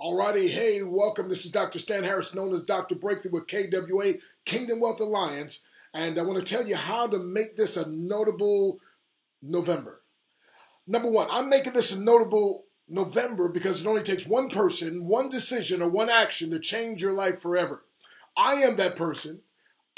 Alrighty, hey, welcome. This is Dr. Stan Harris, known as Dr. Breakthrough with KWA, Kingdom Wealth Alliance, and I want to tell you how to make this a notable November. Number one, I'm making this a notable November because it only takes one person, one decision, or one action to change your life forever. I am that person.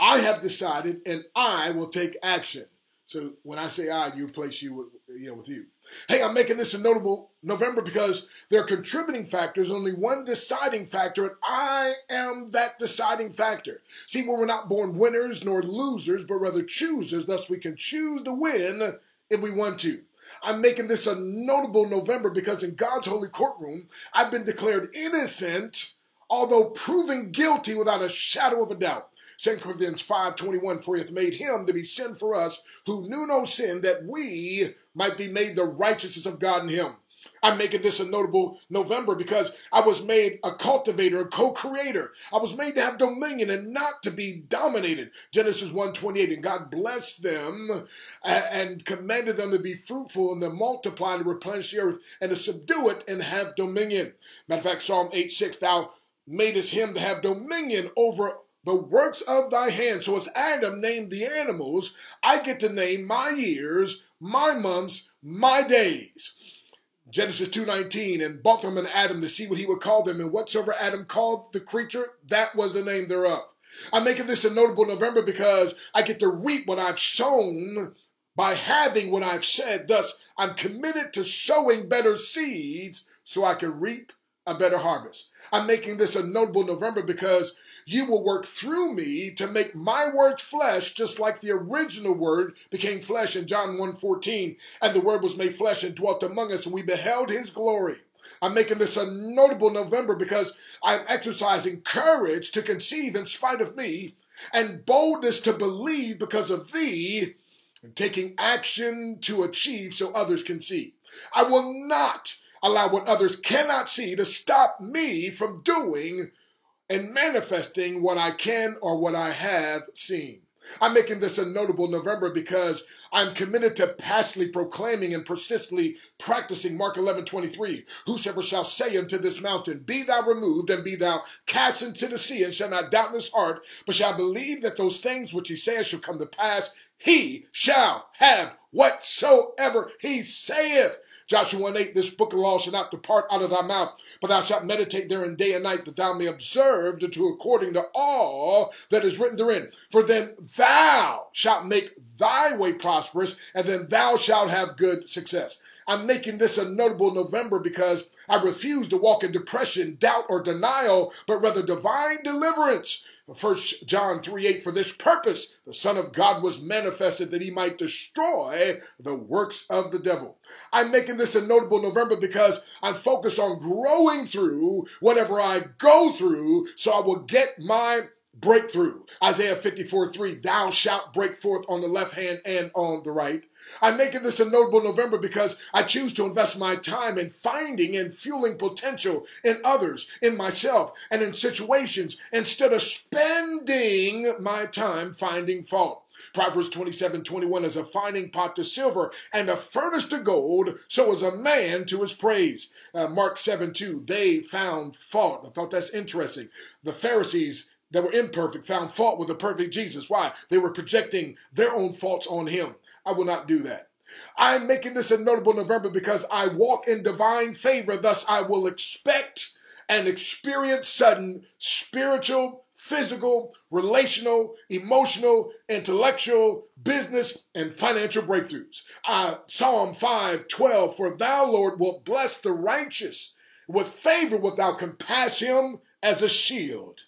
I have decided, and I will take action. So when I say I, you replace you with you. Hey, I'm making this a notable November because there are contributing factors, only one deciding factor, and I am that deciding factor. See, we're not born winners nor losers, but rather choosers, thus we can choose to win if we want to. I'm making this a notable November because in God's holy courtroom, I've been declared innocent, although proven guilty without a shadow of a doubt. 2 Corinthians 5:21, for he hath made him to be sin for us who knew no sin, that we might be made the righteousness of God in him. I'm making this a notable November because I was made a cultivator, a co-creator. I was made to have dominion and not to be dominated. Genesis 1:28, and God blessed them and commanded them to be fruitful and to multiply and to replenish the earth and to subdue it and have dominion. Matter of fact, Psalm 8:6, thou madest him to have dominion over the works of thy hand. So as Adam named the animals, I get to name my years, my months, my days. Genesis 2:19, and brought them in Adam to see what he would call them, and whatsoever Adam called the creature, that was the name thereof. I'm making this a notable November because I get to reap what I've sown by having what I've said. Thus, I'm committed to sowing better seeds so I can reap a better harvest. I'm making this a notable November because you will work through me to make my word flesh, just like the original word became flesh in John 1:14, and the word was made flesh and dwelt among us, and we beheld his glory. I'm making this a notable November because I'm exercising courage to conceive in spite of me, and boldness to believe because of thee, and taking action to achieve so others can see. I will not allow what others cannot see to stop me from doing and manifesting what I can or what I have seen. I'm making this a notable November because I'm committed to passionately proclaiming and persistently practicing Mark 11:23. Whosoever shall say unto this mountain, be thou removed and be thou cast into the sea, and shall not doubt in his heart, but shall believe that those things which he saith shall come to pass, he shall have whatsoever he saith. Joshua 1:8, this book of law shall not depart out of thy mouth, but thou shalt meditate therein day and night, that thou may observe to do according to all that is written therein. For then thou shalt make thy way prosperous, and then thou shalt have good success. I'm making this a notable November because I refuse to walk in depression, doubt, or denial, but rather divine deliverance. 1 John 3:8, for this purpose the Son of God was manifested, that he might destroy the works of the devil. I'm making this a notable November because I'm focused on growing through whatever I go through, so I will get my breakthrough. Isaiah 54:3, thou shalt break forth on the left hand and on the right. I'm making this a notable November because I choose to invest my time in finding and fueling potential in others, in myself, and in situations, instead of spending my time finding fault. Proverbs 27:21, as a finding pot to silver and a furnace to gold, so is a man to his praise. Mark 7:2, they found fault. I thought that's interesting. The Pharisees that were imperfect found fault with the perfect Jesus. Why? They were projecting their own faults on him. I will not do that. I'm making this a notable November because I walk in divine favor. Thus, I will expect and experience sudden spiritual, physical, relational, emotional, intellectual, business, and financial breakthroughs. Psalm 5:12, for thou, Lord, wilt bless the righteous. With favor wilt thou compass him as a shield.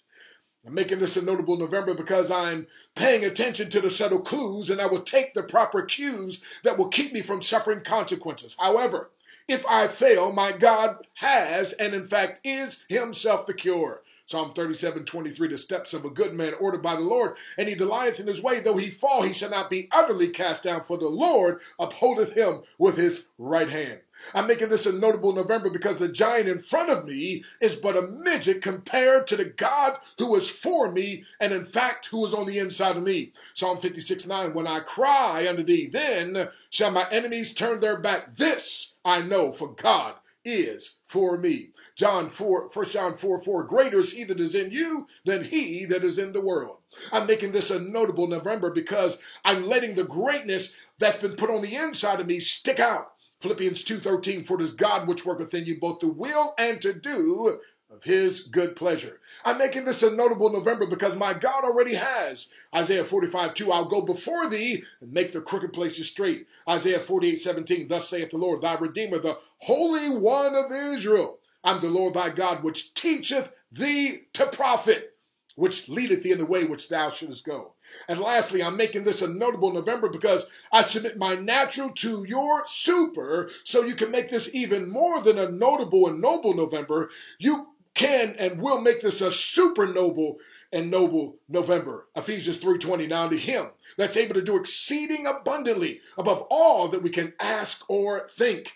I'm making this a notable November because I'm paying attention to the subtle clues, and I will take the proper cues that will keep me from suffering consequences. However, if I fail, my God has, and in fact is, himself the cure. Psalm 37:23, the steps of a good man ordered by the Lord, and he delighteth in his way. Though he fall, he shall not be utterly cast down, for the Lord upholdeth him with his right hand. I'm making this a notable November because the giant in front of me is but a midget compared to the God who is for me and in fact who is on the inside of me. Psalm 56:9, when I cry unto thee, then shall my enemies turn their back. This I know, for God is for me. John 4, 1 John 4:4, greater is he that is in you than he that is in the world. I'm making this a notable November because I'm letting the greatness that's been put on the inside of me stick out. Philippians 2:13, for it is God which worketh in you both to will and to do of his good pleasure. I'm making this a notable November because my God already has. Isaiah 45:2, I'll go before thee and make the crooked places straight. Isaiah 48:17, thus saith the Lord, thy Redeemer, the Holy One of Israel. I'm the Lord thy God, which teacheth thee to profit, which leadeth thee in the way which thou shouldest go. And lastly, I'm making this a notable November because I submit my natural to your super, so you can make this even more than a notable and noble November. You can and will make this a super noble and noble November. Ephesians 3:20, now to him that's able to do exceeding abundantly above all that we can ask or think.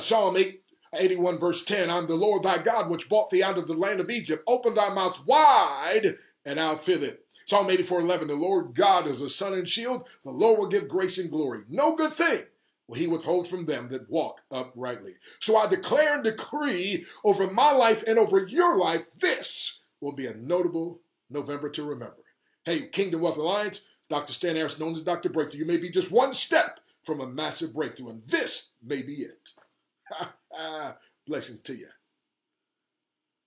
Psalm 81 verse 10, I'm the Lord thy God, which brought thee out of the land of Egypt. Open thy mouth wide, and I'll fill it. Psalm 84:11, the Lord God is a sun and shield. The Lord will give grace and glory. No good thing will he withhold from them that walk uprightly. So I declare and decree over my life and over your life, this will be a notable November to remember. Hey, Kingdom Wealth Alliance, Dr. Stan Harris, known as Dr. Breakthrough. You may be just one step from a massive breakthrough, and this may be it. Blessings to you.